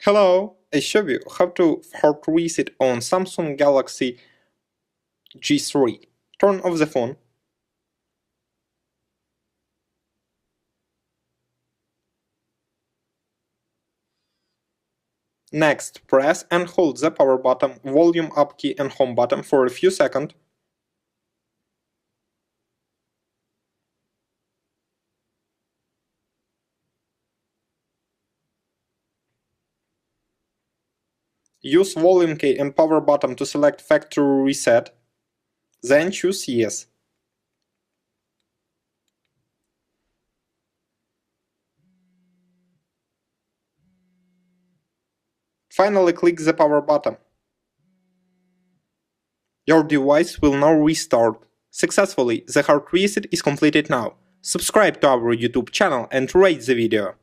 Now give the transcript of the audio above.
Hello, I show you how to hard reset on Samsung Galaxy J3. Turn off the phone. Next, press and hold the power button, volume up key and home button for a few seconds. Use volume key and power button to select factory reset. Then choose yes. Finally, click the power button. Your device will now restart. Successfully, the hard reset is completed now. Subscribe to our YouTube channel and rate the video.